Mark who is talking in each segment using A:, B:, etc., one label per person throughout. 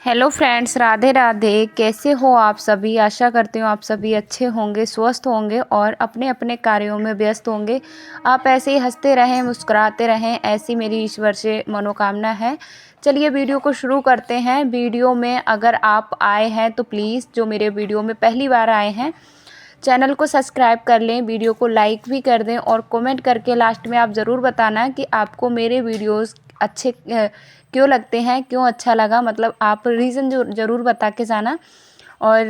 A: Hello friends, Radhe Radhe. कैसे हो आप सभी? आशा करती हूँ आप सभी अच्छे होंगे, स्वस्थ होंगे और अपने अपने कार्यों में व्यस्त होंगे। आप ऐसे ही हंसते रहें, मुस्कुराते रहें, ऐसी मेरी ईश्वर से मनोकामना है। चलिए वीडियो को शुरू करते हैं। वीडियो में अगर आप आए हैं तो प्लीज़, जो मेरे वीडियो में पहली बार आए हैं, चैनल को सब्सक्राइब कर लें, वीडियो को लाइक भी कर दें और कमेंट करके लास्ट में आप ज़रूर बताना कि आपको मेरे वीडियोस अच्छे क्यों लगते हैं, क्यों अच्छा लगा, मतलब आप रीज़न जो ज़रूर बता के जाना। और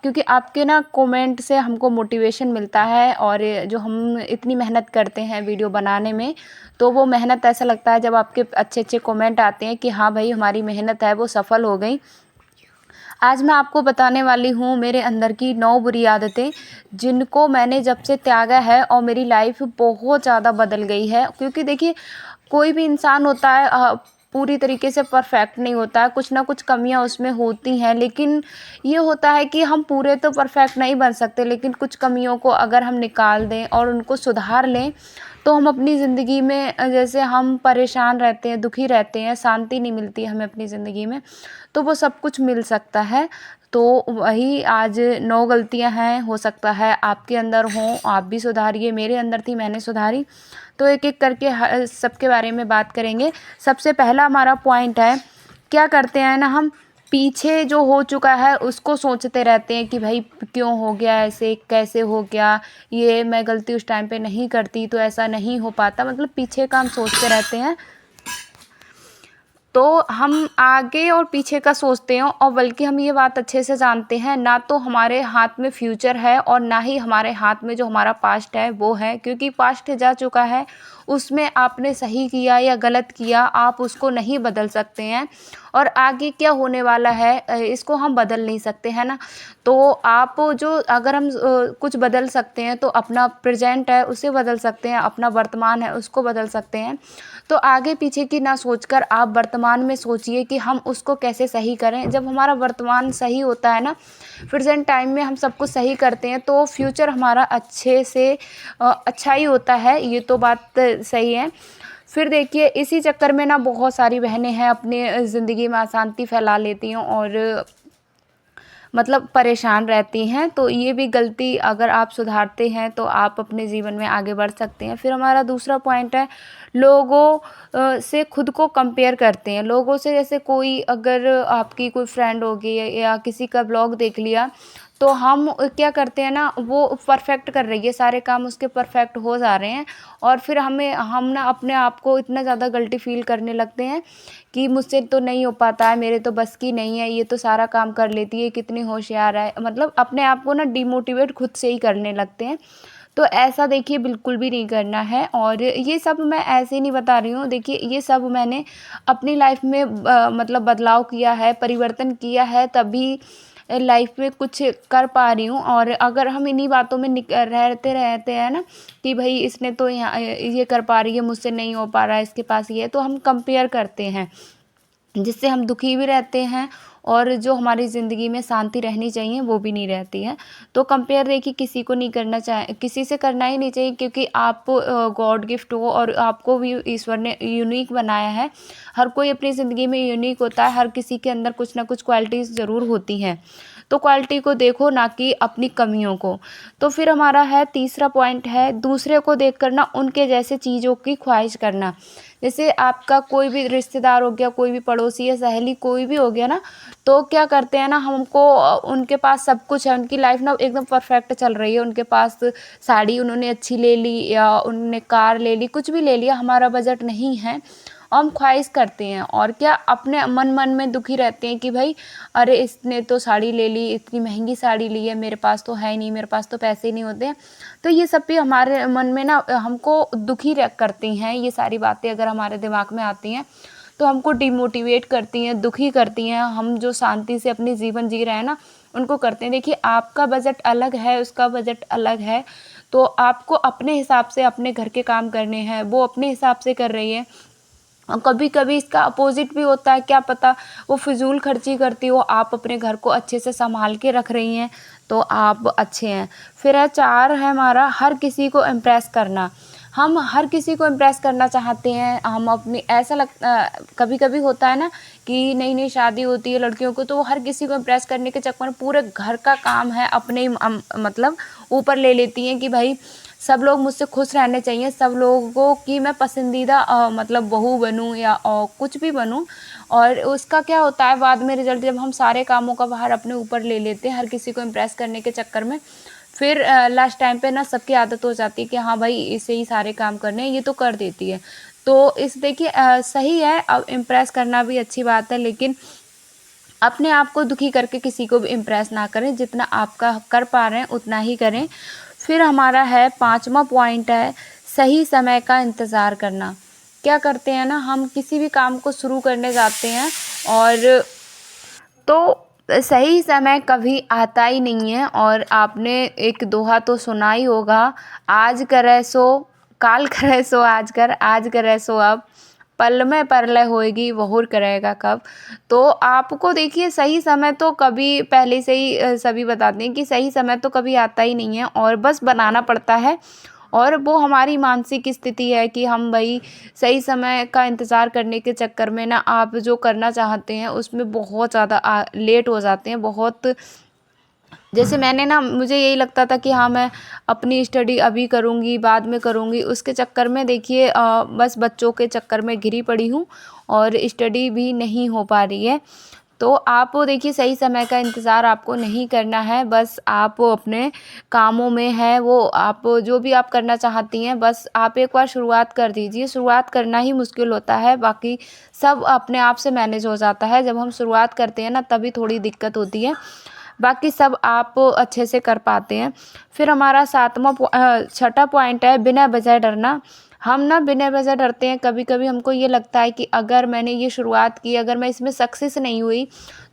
A: क्योंकि आपके ना कमेंट से हमको मोटिवेशन मिलता है और जो हम इतनी मेहनत करते हैं वीडियो बनाने में, तो वो मेहनत ऐसा लगता है जब आपके अच्छे अच्छे कमेंट आते हैं कि हाँ भाई, हमारी मेहनत है वो सफल हो गई। आज मैं आपको बताने वाली हूँ मेरे अंदर की 9 बुरी आदतें, जिनको मैंने जब से त्यागा है और मेरी लाइफ बहुत ज़्यादा बदल गई है। क्योंकि देखिए, कोई भी इंसान होता है पूरी तरीके से परफेक्ट नहीं होता है, कुछ ना कुछ कमियां उसमें होती हैं। लेकिन ये होता है कि हम पूरे तो परफेक्ट नहीं बन सकते, लेकिन कुछ कमियों को अगर हम निकाल दें और उनको सुधार लें तो हम अपनी ज़िंदगी में जैसे हम परेशान रहते हैं, दुखी रहते हैं, शांति नहीं मिलती हमें अपनी ज़िंदगी में, तो वो सब कुछ मिल सकता है। तो वही आज 9 गलतियां हैं, हो सकता है आपके अंदर हों, आप भी सुधारिए। मेरे अंदर थी, मैंने सुधारी। तो एक एक करके सबके बारे में बात करेंगे। सबसे पहला हमारा पॉइंट है, क्या करते हैं ना हम, पीछे जो हो चुका है उसको सोचते रहते हैं कि भाई क्यों हो गया ऐसे, कैसे हो गया, ये मैं गलती उस टाइम पे नहीं करती तो ऐसा नहीं हो पाता, मतलब पीछे का हम सोचते रहते हैं। तो हम आगे और पीछे का सोचते हैं, और बल्कि हम ये बात अच्छे से जानते हैं, ना तो हमारे हाथ में फ्यूचर है और ना ही हमारे हाथ में जो हमारा पास्ट है वो है। क्योंकि पास्ट जा चुका है, उसमें आपने सही किया या गलत किया, आप उसको नहीं बदल सकते हैं। और आगे क्या होने वाला है इसको हम बदल नहीं सकते, है ना। तो आप जो, अगर हम कुछ बदल सकते हैं तो अपना प्रेजेंट है उसे बदल सकते हैं, अपना वर्तमान है उसको बदल सकते हैं। तो आगे पीछे की ना सोचकर आप वर्तमान में सोचिए कि हम उसको कैसे सही करें। जब हमारा वर्तमान सही होता है ना, प्रेजेंट टाइम में हम सब कुछ सही करते हैं, तो फ्यूचर हमारा अच्छे से अच्छा ही होता है। ये तो बात सही है। फिर देखिए, इसी चक्कर में ना बहुत सारी बहनें हैं अपने ज़िंदगी में अशांति फैला लेती हैं और मतलब परेशान रहती हैं। तो ये भी गलती अगर आप सुधारते हैं तो आप अपने जीवन में आगे बढ़ सकते हैं। फिर हमारा दूसरा पॉइंट है, लोगों से खुद को कंपेयर करते हैं। लोगों से, जैसे कोई, अगर आपकी कोई फ्रेंड होगी या किसी का ब्लॉग देख लिया, तो हम क्या करते हैं ना, वो परफेक्ट कर रही है, सारे काम उसके परफेक्ट हो जा रहे हैं, और फिर हम ना अपने आप को इतना ज़्यादा गिल्टी फील करने लगते हैं कि मुझसे तो नहीं हो पाता है, मेरे तो बस की नहीं है, ये तो सारा काम कर लेती है, कितनी होशियार है, मतलब अपने आप को ना डिमोटिवेट खुद से ही करने लगते हैं। तो ऐसा देखिए बिल्कुल भी नहीं करना है। और ये सब मैं ऐसे नहीं बता रही हूँ, देखिए ये सब मैंने अपनी लाइफ में मतलब बदलाव किया है, परिवर्तन किया है, तभी लाइफ में कुछ कर पा रही हूँ। और अगर हम इन्हीं बातों में रहते रहते हैं ना कि भाई इसने तो यहाँ ये कर पा रही है, मुझसे नहीं हो पा रहा है, इसके पास ये है, तो हम कंपेयर करते हैं, जिससे हम दुखी भी रहते हैं और जो हमारी ज़िंदगी में शांति रहनी चाहिए वो भी नहीं रहती है। तो कंपेयर देखिए किसी को नहीं करना चाहिए, किसी से करना ही नहीं चाहिए, क्योंकि आप गॉड गिफ्ट हो और आपको भी ईश्वर ने यूनिक बनाया है। हर कोई अपनी ज़िंदगी में यूनिक होता है, हर किसी के अंदर कुछ ना कुछ क्वालिटीज़ ज़रूर होती हैं। तो क्वालिटी को देखो, ना कि अपनी कमियों को। तो फिर हमारा है तीसरा पॉइंट है, दूसरे को देख कर ना उनके जैसे चीज़ों की ख्वाहिश करना। जैसे आपका कोई भी रिश्तेदार हो गया, कोई भी पड़ोसी या सहेली, कोई भी हो गया ना, तो क्या करते हैं ना, हमको उनके पास सब कुछ है, उनकी लाइफ ना एकदम परफेक्ट चल रही है, उनके पास साड़ी उन्होंने अच्छी ले ली या उन्होंने कार ले ली, कुछ भी ले लिया, हमारा बजट नहीं है, हम ख्वाहिश करते हैं और क्या अपने मन मन में दुखी रहते हैं कि भाई अरे इसने तो साड़ी ले ली, इतनी महंगी साड़ी ली है, मेरे पास तो है ही नहीं, मेरे पास तो पैसे ही नहीं होते हैं। तो ये सब भी हमारे मन में ना हमको दुखी करती हैं। ये सारी बातें अगर हमारे दिमाग में आती हैं तो हमको डिमोटिवेट करती हैं, दुखी करती हैं। हम जो शांति से अपनी जीवन जी रहे हैं ना, उनको करते हैं। देखिए, आपका बजट अलग है, उसका बजट अलग है, तो आपको अपने हिसाब से अपने घर के काम करने हैं, वो अपने हिसाब से कर रही है। कभी कभी इसका अपोजिट भी होता है, क्या पता वो फिजूल खर्ची करती हो, आप अपने घर को अच्छे से संभाल के रख रही हैं, तो आप अच्छे हैं। फिर है 4 है हमारा, हर किसी को इम्प्रेस करना। हम हर किसी को इम्प्रेस करना चाहते हैं, हम अपनी कभी कभी होता है ना कि नई नई शादी होती है लड़कियों को, तो वो हर किसी को इम्प्रेस करने के चक्कर में पूरे घर का काम है अपने मतलब ऊपर ले लेती हैं कि भाई सब लोग मुझसे खुश रहने चाहिए, सब लोगों की मैं पसंदीदा मतलब बहू बनूं या कुछ भी बनूं। और उसका क्या होता है बाद में रिजल्ट, जब हम सारे कामों का भार अपने ऊपर ले लेते हैं हर किसी को इम्प्रेस करने के चक्कर में, फिर लास्ट टाइम पे ना सबकी आदत हो जाती है कि हाँ भाई इसे ही सारे काम करने हैं, ये तो कर देती है। तो इस देखिए सही है, अब इम्प्रेस करना भी अच्छी बात है, लेकिन अपने आप को दुखी करके किसी को भी इम्प्रेस ना करें, जितना आपका कर पा रहे हैं उतना ही करें। फिर हमारा है 5वां पॉइंट है सही समय का इंतज़ार करना। क्या करते हैं ना, हम किसी भी काम को शुरू करने जाते हैं और तो सही समय कभी आता ही नहीं है। और आपने एक दोहा तो सुना ही होगा, आज करे सो काल करे सो आज करे सो अब, पल में परलय होएगी बहुर करेगा कब। तो आपको देखिए सही समय तो कभी पहले से ही सभी बताते हैं कि सही समय तो कभी आता ही नहीं है और बस बनाना पड़ता है। और वो हमारी मानसिक स्थिति है कि हम भाई सही समय का इंतज़ार करने के चक्कर में ना आप जो करना चाहते हैं उसमें बहुत ज़्यादा लेट हो जाते हैं बहुत। जैसे मैंने ना मुझे यही लगता था कि हाँ मैं अपनी स्टडी अभी करूँगी बाद में करूँगी, उसके चक्कर में देखिए बस बच्चों के चक्कर में घिरी पड़ी हूँ और स्टडी भी नहीं हो पा रही है। तो आप देखिए सही समय का इंतज़ार आपको नहीं करना है, बस आप अपने कामों में है वो आप जो भी आप करना चाहती हैं बस आप एक बार शुरुआत कर दीजिए। शुरुआत करना ही मुश्किल होता है, बाकी सब अपने आप से मैनेज हो जाता है। जब हम शुरुआत करते हैं ना तभी थोड़ी दिक्कत होती है, बाकी सब आप अच्छे से कर पाते हैं। फिर हमारा 6वां पॉइंट है बिना वजह डरना। हम ना बिना वजह डरते हैं, कभी कभी हमको ये लगता है कि अगर मैंने ये शुरुआत की, अगर मैं इसमें सक्सेस नहीं हुई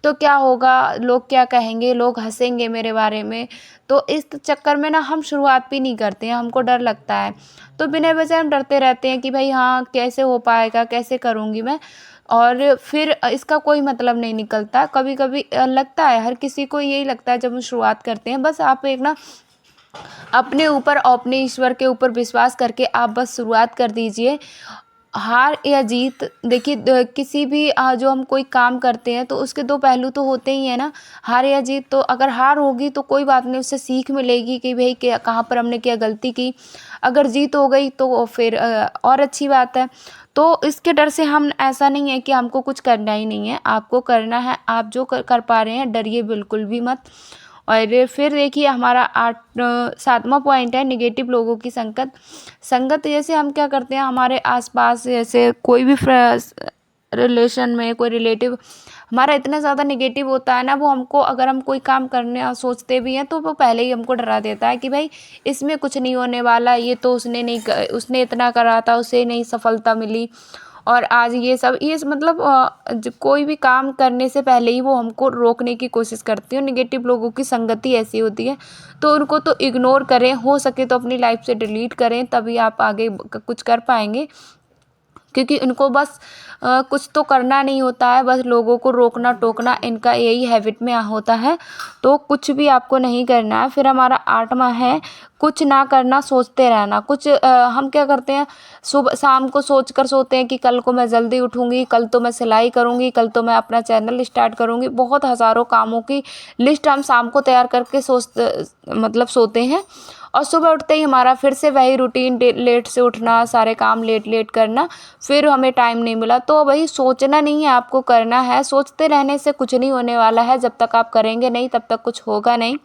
A: तो क्या होगा, लोग क्या कहेंगे, लोग हंसेंगे मेरे बारे में। तो इस चक्कर में ना हम शुरुआत भी नहीं करते हैं, हमको डर लगता है। तो बिना वजह हम डरते रहते हैं कि भाई हाँ कैसे हो पाएगा, कैसे करूँगी मैं। और फिर इसका कोई मतलब नहीं निकलता। कभी कभी लगता है, हर किसी को यही लगता है जब हम शुरुआत करते हैं। बस आप एक ना अपने ऊपर और अपने ईश्वर के ऊपर विश्वास करके आप बस शुरुआत कर दीजिए। हार या जीत देखिए किसी भी जो हम कोई काम करते हैं तो उसके दो पहलू तो होते ही हैं ना, हार या जीत। तो अगर हार होगी तो कोई बात नहीं, उससे सीख मिलेगी कि भाई क्या कहाँ पर हमने क्या गलती की। अगर जीत हो गई तो फिर और अच्छी बात है। तो इसके डर से हम ऐसा नहीं है कि हमको कुछ करना ही नहीं है, आपको करना है। आप जो कर पा रहे हैं डरिए बिल्कुल भी मत। और फिर देखिए हमारा 7वां पॉइंट है निगेटिव लोगों की संगत। जैसे हम क्या करते हैं, हमारे आसपास जैसे कोई भी रिलेशन में कोई रिलेटिव हमारा इतना ज़्यादा निगेटिव होता है ना, वो हमको अगर हम कोई काम करने सोचते भी हैं तो वो पहले ही हमको डरा देता है कि भाई इसमें कुछ नहीं होने वाला, ये तो उसने इतना करा था, उसे नहीं सफलता मिली और आज ये मतलब कोई भी काम करने से पहले ही वो हमको रोकने की कोशिश करती है। निगेटिव लोगों की संगति ऐसी होती है, तो उनको तो इग्नोर करें, हो सके तो अपनी लाइफ से डिलीट करें, तभी आप आगे कुछ कर पाएंगे। क्योंकि इनको बस कुछ तो करना नहीं होता है, बस लोगों को रोकना टोकना इनका यही हैबिट में होता है। तो कुछ भी आपको नहीं करना है। फिर हमारा 8वां है कुछ ना करना सोचते रहना। हम क्या करते हैं, सुबह शाम को सोच कर सोते हैं कि कल को मैं जल्दी उठूँगी, कल तो मैं सिलाई करूँगी, कल तो मैं अपना चैनल स्टार्ट करूँगी। बहुत हज़ारों कामों की लिस्ट हम शाम को तैयार करके मतलब सोते हैं और सुबह उठते ही हमारा फिर से वही रूटीन, लेट से उठना, सारे काम लेट लेट करना, फिर हमें टाइम नहीं मिला। तो वही सोचना नहीं है, आपको करना है। सोचते रहने से कुछ नहीं होने वाला है, जब तक आप करेंगे नहीं तब तक कुछ होगा नहीं।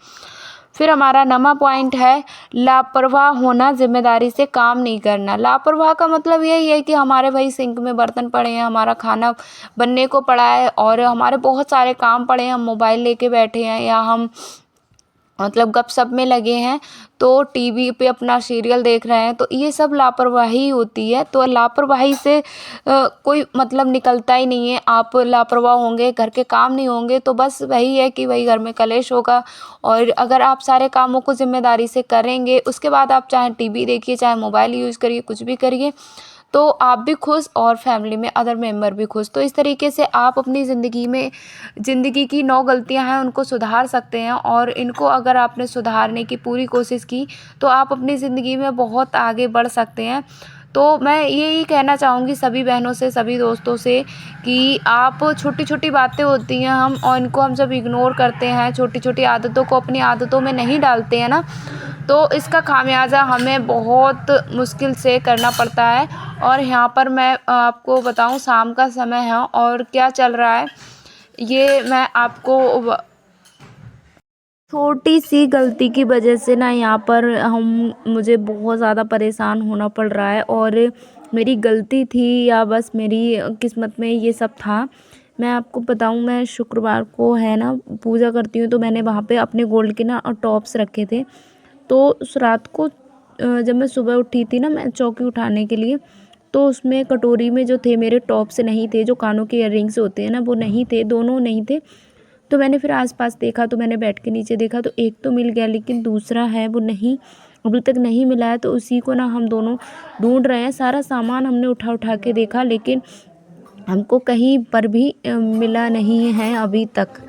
A: फिर हमारा 9वां पॉइंट है लापरवाह होना, जिम्मेदारी से काम नहीं करना। लापरवाह का मतलब यही है कि हमारे भाई सिंक में बर्तन पड़े हैं, हमारा खाना बनने को पड़ा है और हमारे बहुत सारे काम पड़े हैं, हम मोबाइल लेके बैठे हैं या हम मतलब गपशप में लगे हैं, तो टीवी पे अपना सीरियल देख रहे हैं, तो ये सब लापरवाही होती है। तो लापरवाही से कोई मतलब निकलता ही नहीं है। आप लापरवाह होंगे, घर के काम नहीं होंगे, तो बस वही है कि वही घर में कलेश होगा। और अगर आप सारे कामों को जिम्मेदारी से करेंगे, उसके बाद आप चाहे टीवी देखिए, चाहे मोबाइल यूज़ करिए, कुछ भी करिए, तो आप भी खुश और फैमिली में अदर मेंबर भी खुश। तो इस तरीके से आप अपनी ज़िंदगी की 9 गलतियां हैं उनको सुधार सकते हैं, और इनको अगर आपने सुधारने की पूरी कोशिश की तो आप अपनी ज़िंदगी में बहुत आगे बढ़ सकते हैं। तो मैं यही कहना चाहूँगी सभी बहनों से, सभी दोस्तों से, कि आप छोटी छोटी बातें होती हैं और इनको हम जब इग्नोर करते हैं, छोटी छोटी आदतों को अपनी आदतों में नहीं डालते हैं ना, तो इसका खामियाजा हमें बहुत मुश्किल से करना पड़ता है। और यहाँ पर मैं आपको बताऊँ, शाम का समय है और क्या चल रहा है ये मैं आपको छोटी सी गलती की वजह से ना यहाँ पर मुझे बहुत ज़्यादा परेशान होना पड़ रहा है, और मेरी गलती थी या बस मेरी किस्मत में ये सब था। मैं आपको बताऊँ, मैं शुक्रवार को है ना पूजा करती हूँ, तो मैंने वहाँ पे अपने गोल्ड के ना टॉप्स रखे थे। तो उस रात को जब मैं सुबह उठी थी ना, मैं चौकी उठाने के लिए, तो उसमें कटोरी में जो थे मेरे टॉप्स नहीं थे, जो कानों के इयररिंग्स होते हैं ना वो नहीं थे, दोनों नहीं थे। तो मैंने फिर आसपास देखा, तो मैंने बेड के नीचे देखा तो एक तो मिल गया, लेकिन दूसरा है वो नहीं, अभी तक नहीं मिला है। तो उसी को ना हम दोनों ढूंढ रहे हैं। सारा सामान हमने उठा उठा के देखा, लेकिन हमको कहीं पर भी मिला नहीं है अभी तक।